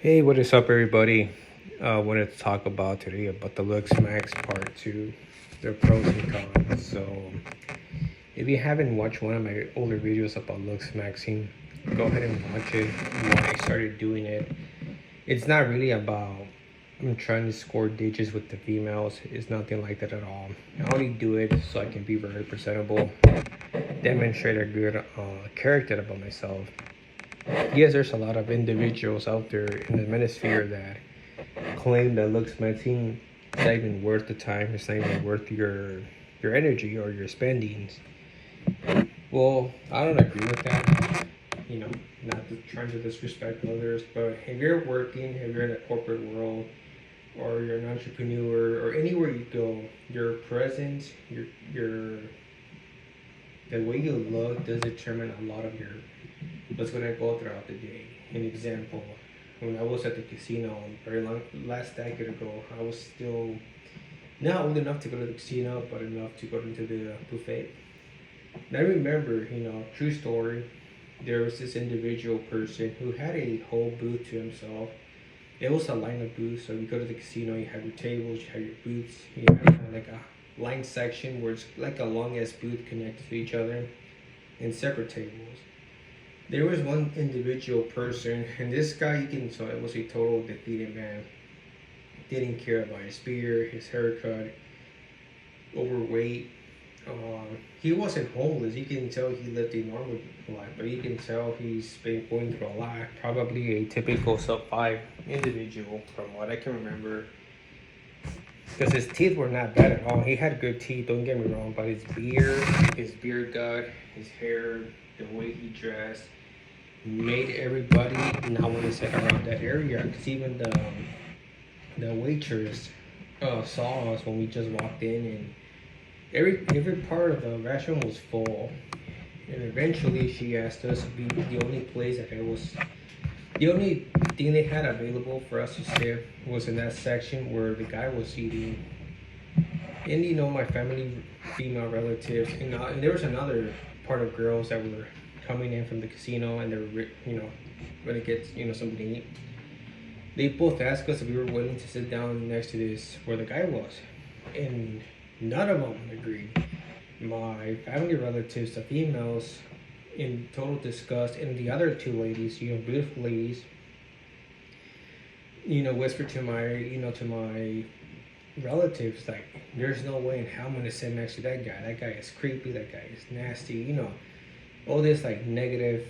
Hey, what is up, everybody? Wanted to talk about today about the Looks Max Part 2, their pros and cons. So, if you haven't watched one of my older videos about Looks Maxing, go ahead and watch it. Why I started doing it. It's not really about I'm trying to score digits with the females. It's nothing like that at all. I only do it so I can be very presentable, demonstrate a good character about myself. Yes, there's a lot of individuals out there in the manosphere that claim that looks maxing is not even worth the time. It's not even worth your energy or your spendings. Well, I don't agree with that. Not trying to disrespect others, but if you're working, if you're in the corporate world, or you're an entrepreneur, or anywhere you go, your presence, your the way you look does determine a lot of your what's gonna go throughout the day. An example, when I was at the casino very long last decade ago, I was still not old enough to go to the casino, but enough to go into the buffet. And I remember, true story, there was this individual person who had a whole booth to himself. It was a line of booths, so you go to the casino, you have your tables, you have your booths, you have like a line section where it's like a long ass booth connected to each other and separate tables. There was one individual person, and this guy, you can tell it was a total defeated man. Didn't care about his beard, his haircut, overweight. He wasn't homeless. You can tell he lived a normal life, but you can tell he's been going through a lot. Probably a typical sub 5 individual, from what I can remember. Because his teeth were not bad at all. He had good teeth, don't get me wrong, but his beard gut, his hair, the way he dressed, made everybody not want to sit around that area. Because even the waitress saw us when we just walked in, and every part of the restaurant was full. And eventually, she asked us to be the only place that it was. The only thing they had available for us to sit was in that section where the guy was eating. And my family, female relatives, and there was another part of girls that were coming in from the casino, and they were, going to get, something to eat. They both asked us if we were willing to sit down next to this where the guy was, and none of them agreed. My family relatives, the females, in total disgust, and the other two ladies, beautiful ladies, whispered to my relatives, like, there's no way in hell I'm gonna sit next to that guy. That guy is creepy. That guy is nasty. All this like negative,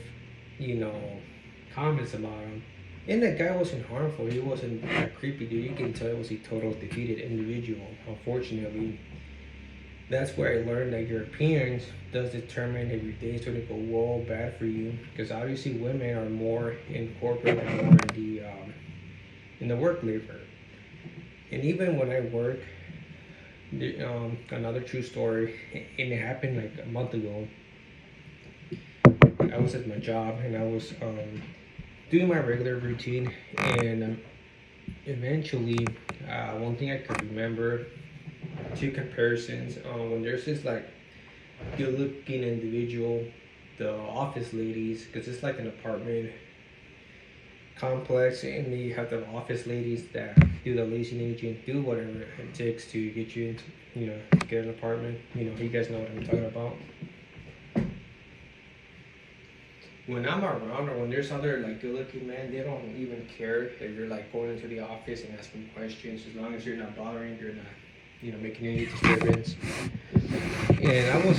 comments about him. And that guy wasn't harmful. He wasn't that creepy, dude. You can tell it was a total defeated individual. Unfortunately, that's where I learned that your appearance does determine if your day is going to go well or bad for you. Because obviously, women are more in corporate and more in the work labor. And even when I work, another true story, and it happened like a month ago. I was at my job and I was doing my regular routine, and eventually, one thing I could remember, two comparisons. When there's this like good-looking individual, the office ladies, because it's like an apartment complex, and you have the office ladies that do the leasing agent, do whatever it takes to get you into, get an apartment. You guys know what I'm talking about. When I'm around, or when there's other like good-looking men, they don't even care if you're like going into the office and asking questions, as long as you're not bothering, you're not, making any disturbance. And I was,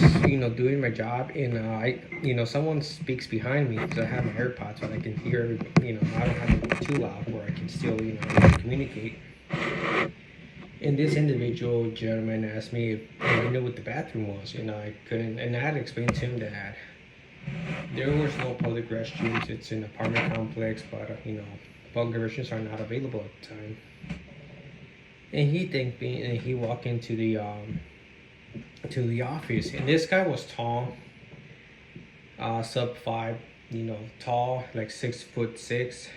doing my job, and someone speaks behind me because I have my AirPods, so I can hear everybody. I don't have it too loud where I can still, communicate. And this individual gentleman asked me if I knew what the bathroom was, and I couldn't. And I had to explain to him that there was no public restrooms. It's an apartment complex, but public restrooms are not available at the time. And he thanked me, and he walked into the office. And this guy was tall, sub 5, tall, like 6'6".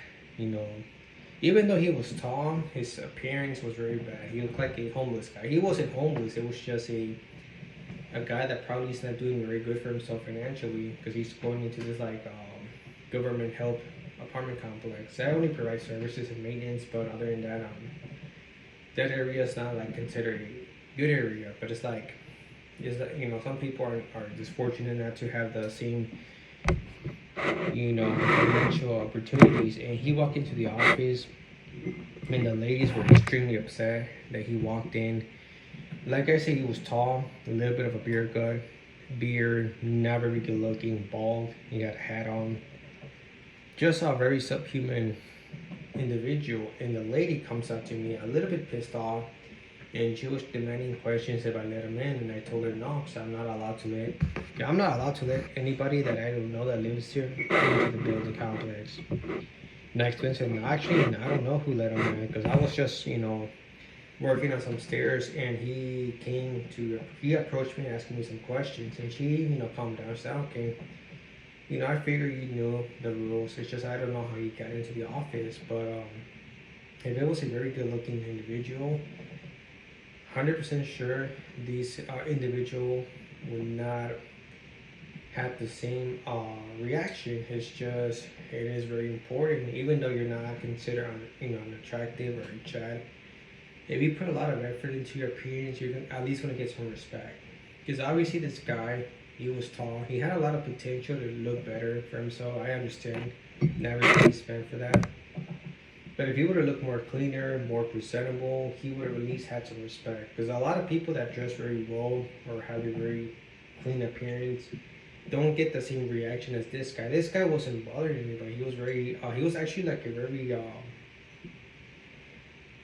Even though he was tall, his appearance was very bad. He looked like a homeless guy. He wasn't homeless. It was just a guy that probably is not doing very good for himself financially, because he's going into this like government help apartment complex. I only provide services and maintenance, but other than that, that area is not like considered a good area. But it's like, some people are just fortunate not to have the same, financial opportunities. And he walked into the office, and the ladies were extremely upset that he walked in. Like I said, he was tall, a little bit of a beard, not very good looking, bald. He had a hat on. Just a very subhuman individual. And the lady comes up to me a little bit pissed off, and she was demanding questions if I let him in. And I told her no, because I'm not allowed to let anybody that I don't know that lives here into the building complex. Next one said, no, actually, I don't know who let him in, because I was just, working on some stairs, and he approached me asking me some questions, and she, calmed down. She said, okay, I figure you know the rules. It's just I don't know how you got into the office, but if it was a very good-looking individual, 100% sure this individual would not have the same reaction. It is very important, even though you're not considered an attractive or a Chad. If you put a lot of effort into your appearance, you're at least gonna get some respect. Because obviously this guy, he was tall. He had a lot of potential to look better for himself. I understand. Never really spent for that. But if he would have looked more cleaner, more presentable, he would have at least had some respect. Because a lot of people that dress very well or have a very clean appearance don't get the same reaction as this guy. This guy wasn't bothering me, but he was actually like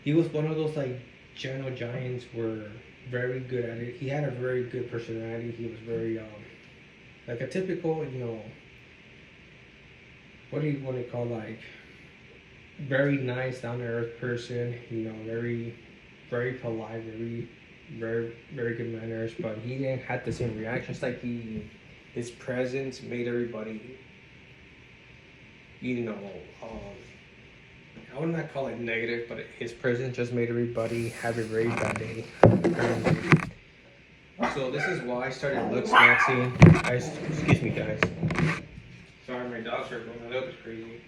he was one of those like gentle giants were very good at it. He had a very good personality. He was very like a typical, what do you want to call, like, very nice, down to earth person. Very, very polite, very good manners. But he didn't have the same reactions. Like his presence made everybody, I would not call it negative, but his presence just made everybody have a very bad day. So this is why I started looks maxing. Excuse me, guys. Sorry, my dogs are going a little bit crazy.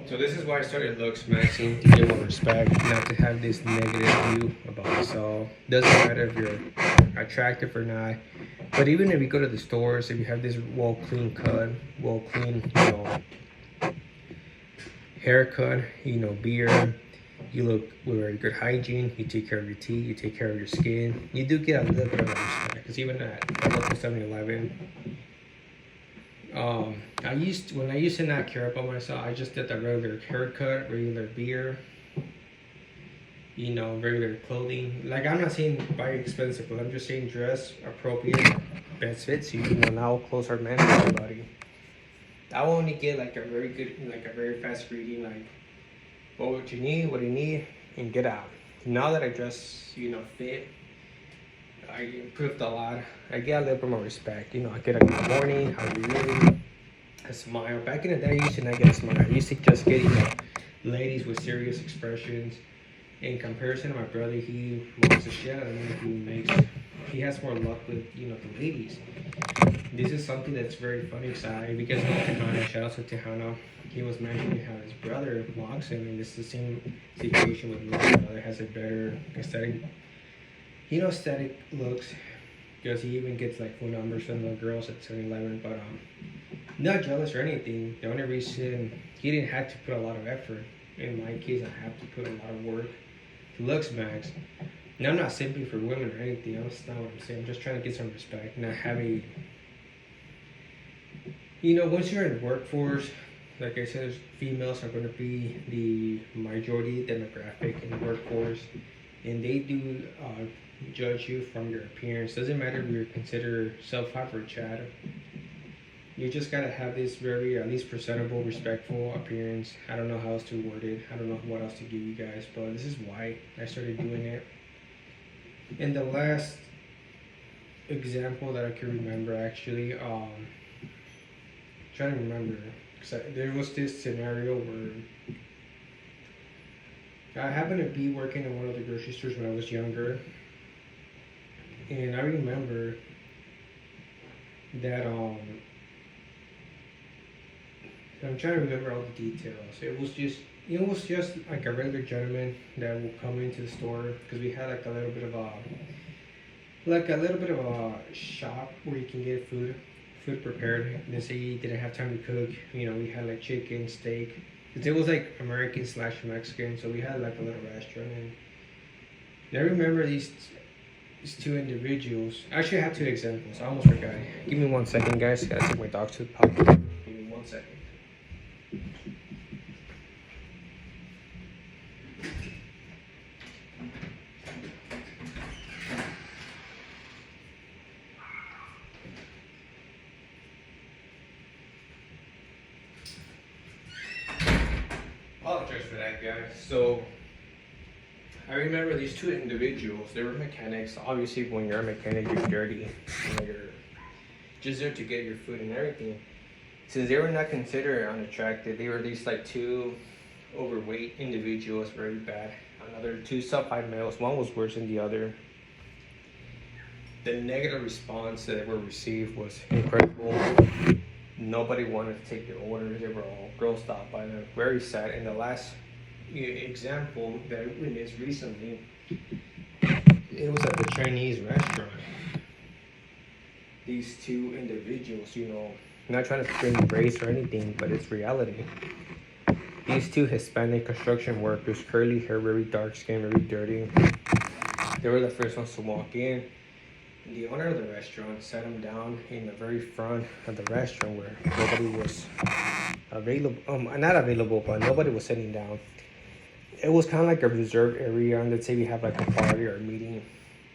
So this is why I started looks maxing, to get more respect, not to have this negative view about myself. Doesn't matter if you're attractive or not. But even if you go to the stores, if you have this well clean cut, well clean, haircut, beard, you look with very good hygiene, you take care of your teeth, you take care of your skin, you do get a little bit of respect. Because even at local 7-Eleven, when I used to not care about myself, I just did the regular haircut, regular beard, regular clothing. Like, I'm not saying buy expensive, but I'm just saying dress appropriate, best fits you. Now clothes are meant for everybody. I will only get like a very fast reading, like what do you need, and get out. Now that I dress, fit, I improved a lot. I get a little bit more respect. I get up in the morning, how are you doing? A smile. Back in the day, I used to not get a smile. I used to just get, ladies with serious expressions. In comparison to my brother, he wants the shit out of me. He has more luck with, the ladies. This is something that's very funny, because you guys know Tejana, shout out to Tejana. He was mentioning how his brother mocks him, and it's the same situation with me. My brother has a better aesthetic, aesthetic looks, because he even gets like phone numbers from the girls at 7-Eleven. But not jealous or anything. The only reason he didn't have to put a lot of effort. In my case, I have to put a lot of work to looks max. Now, I'm not simping for women or anything. That's not what I'm saying. I'm just trying to get some respect. Not having, once you're in the workforce, like I said, females are going to be the majority demographic in the workforce, and they do judge you from your appearance. Doesn't matter if you're considered self-hype or Chad. You just gotta have this very, at least presentable, respectful appearance. I don't know how else to word it. I don't know what else to give you guys, but this is why I started doing it. And the last example that I can remember, actually, trying to remember, because there was this scenario where I happened to be working in one of the grocery stores when I was younger, and I remember that I'm trying to remember all the details. It was just like a regular gentleman that will come into the store because we had like a little bit of a shop where you can get food prepared. And say he didn't have time to cook. You know, we had like chicken, steak. 'Cause it was like American slash Mexican, so we had like a little restaurant. And I remember these two individuals. Actually, I have two examples. I almost forgot. Give me 1 second, guys. Gotta take my dog to the potty. Give me 1 second. Apologize for that, guys. So I remember these two individuals. They were mechanics. Obviously, when you're a mechanic, you're dirty. You know, you're just there to get your food and everything. Since they were not considered unattractive, they were these like two overweight individuals, very bad. Another two sub-5 males. One was worse than the other. The negative response that were received was incredible. Nobody wanted to take their orders. They were all grossed out by them. Very sad. And the last example that I witnessed recently, it was at the Chinese restaurant. These two individuals, you know, not trying to bring race or anything, but it's reality. These two Hispanic construction workers, curly hair, very dark skin, very dirty. They were the first ones to walk in. The owner of the restaurant sat them down in the very front of the restaurant where nobody was available. Not available, but nobody was sitting down. It was kind of like a reserved area. And let's say we have like a party or a meeting.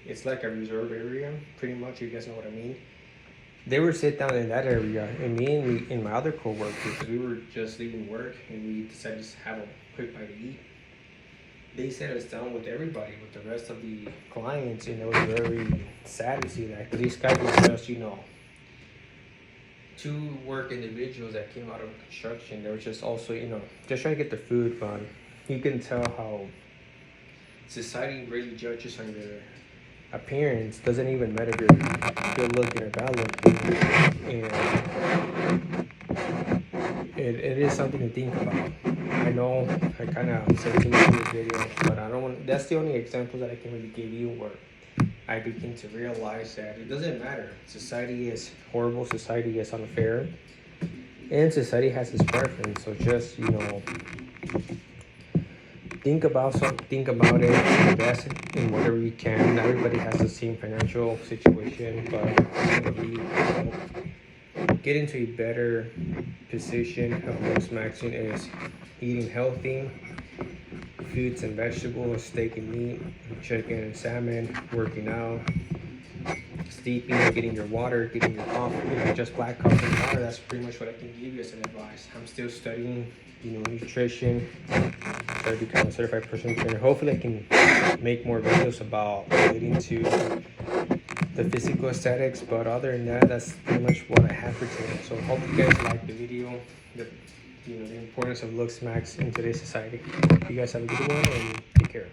It's like a reserved area, pretty much. You guys know what I mean. They were sit down in that area, and me and my other coworkers, we were just leaving work, and we decided to have a quick bite to eat. They sat us down with everybody, with the rest of the clients, and it was very sad to see that, because these guys were just, you know, two work individuals that came out of construction. They were just also, you know, just trying to get their food, but you can tell how society really judges on your appearance. Doesn't even matter if you're good looking or bad looking, and it is something to think about. I know I kind of said too much in this video, but I don't want. That's the only example that I can really give you where I begin to realize that it doesn't matter. Society is horrible. Society is unfair, and society has its preference. So just, you know, think about it, invest in whatever you can. Not everybody has the same financial situation, but really get into a better position of looks maxing is eating healthy, fruits and vegetables, steak and meat, chicken and salmon, working out, sleeping, getting your water, getting your coffee, you know, just black coffee and water. That's pretty much what I can give you as an advice. I'm still studying, you know, nutrition, try to become a certified personal trainer. Hopefully I can make more videos about relating to the physical aesthetics, but other than that, that's pretty much what I have for today. So hope you guys like the video, the importance of looks max in today's society. You guys have a good one and take care.